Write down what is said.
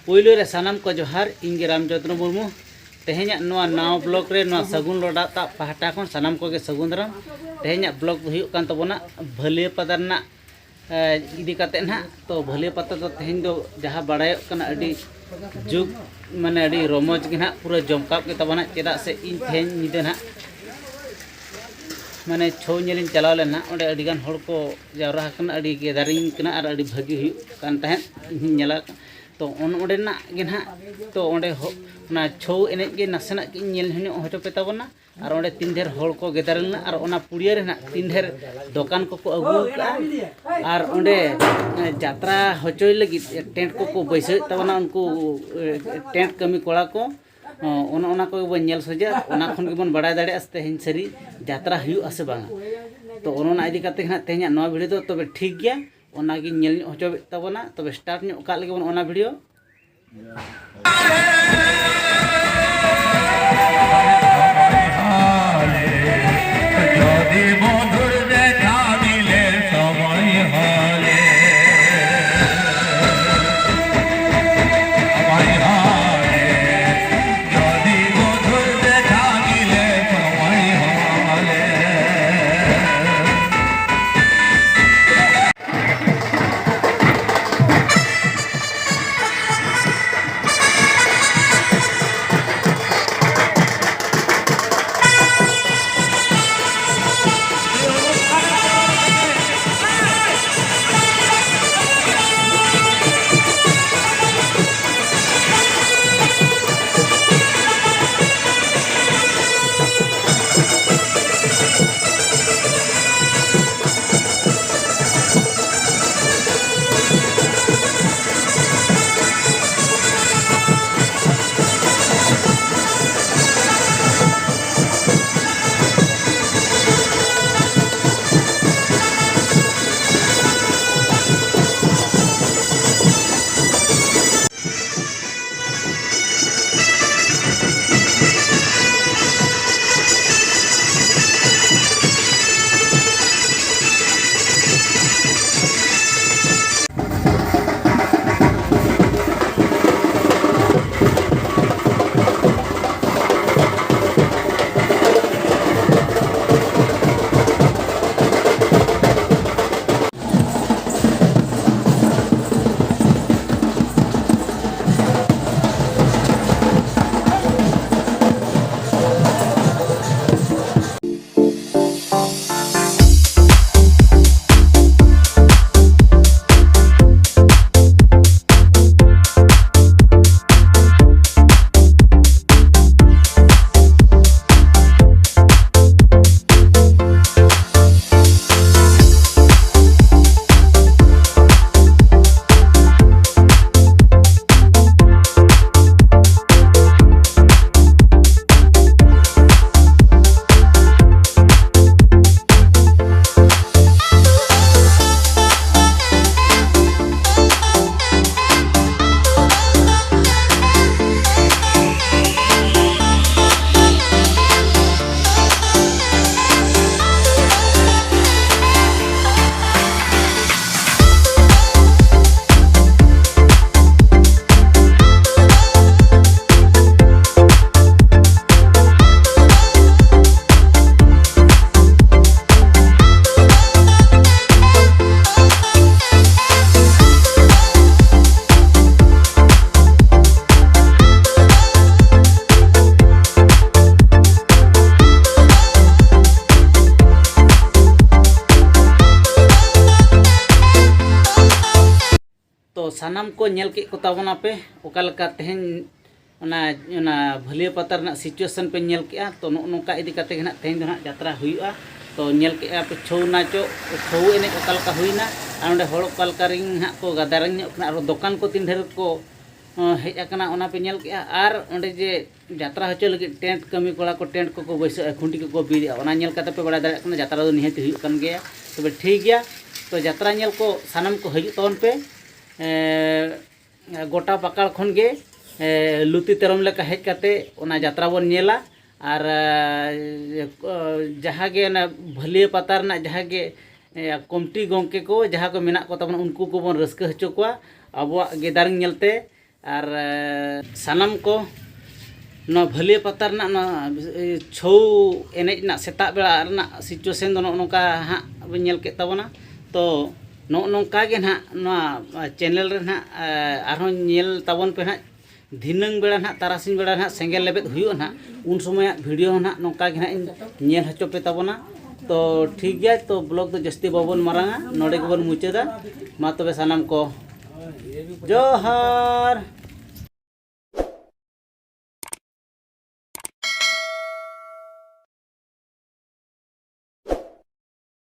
पुइलो रे सानाम को जोहार इंगे रामचंद्र मुर्मू तेहेኛ नाव ब्लॉक रे सगुन लोडा पहाटा खन सानाम को सगुन दाराम तेहेኛ ब्लॉक हुयुक कान तबोना भलिया पता ना इदी काते ना तो भलिया पता तो तेहेñ दो जहाँ बाड़ायोक कना अडी जुग माने अडी रोमोज के ना पूरा जमकाप के तबोना चेदा से इन तेहेñ निदे ना माने छौ नेलिन चलाव लेना ओंडे अडिगान हड़ को जावरा कना अडी गेदारिंग कना और अडी भागी हुयुक कान तहें इन नेला तो ओंडेना गे ना तो ओंडे ना छौ एने गे नासेना कि नेल हने हटो पे तबना और ओंडे तीन ढेर हड़ को गेदारना और ओना पुड़िया रे ना तीन ढेर दुकान को अगु और ओंडे यात्रा हचोय लगी टेंट को बैसे तबना उनको टेंट कमी कोड़ा को ओना को बन नेल सजा ओना खन के बन बड़ा दाड़े आस्ते हिन सरी यात्रा हुयु आसे बांगा तो ओना इदी काते ना तेहेኛ नवा वीडियो तो तबे ठीक गया ओना गी नेल हचो तबना तबे स्टार्ट ᱧᱚᱜ का लगे ओना वीडियो तो सानाम को नेल के को ताबना पे ओकालका तेहेñ भलिया पता रना सिचुएशन पे नेल के तो नोका इदी काते ना तेहेñ दो ना यात्रा हुआ तो नेल के पे छौ नाचो छौ एने ओकालका हुईना और ओंडे हड़ ओकालका रिंग हा को गादारंग और दुकान को तीन ढेर को हेज आकना ओना पे नेल के और ओंडे जे यात्रा हचो लगी टेंट कमी कोड़ा को टेंट को बैसे खुंटी को बीड़ी ओना नेल काते पे बड़ा दाड़ा कना यात्रा दो निहत हुई कन गया तबे ठीक गया तो यात्रा नेल को सानाम को हजू तवन पे गोटा पकड़ खन गे लुती तेरम लेका हेज काते ओना यात्रा बन नेला और जहाँ गे ना भलिया पता रना जहाँ गे कमटी गंके को जहाँ को मेना को तबन उनको को बन रस्क हचो को अब गेदारिंग नेलते और सानाम को ना भलिया पता ना छौ एनेज ना सेता बेड़ा ना सिचुएशन दो नोका हाँ बन के तबना तो नोका के ना चैनल रे ना आरो नेल तबन पे ना धिनंग बेड़ा ना तारासिन बेड़ा ना सेंगेल लेबेद हुयो ना उन समय वीडियो ना नोका के ना नेल हचो पे तबना तो ठीक गया तो ब्लॉग तो जस्ती बाबन मारांगा नोडे के बन मुचादा मा तबे सानाम को जोहार।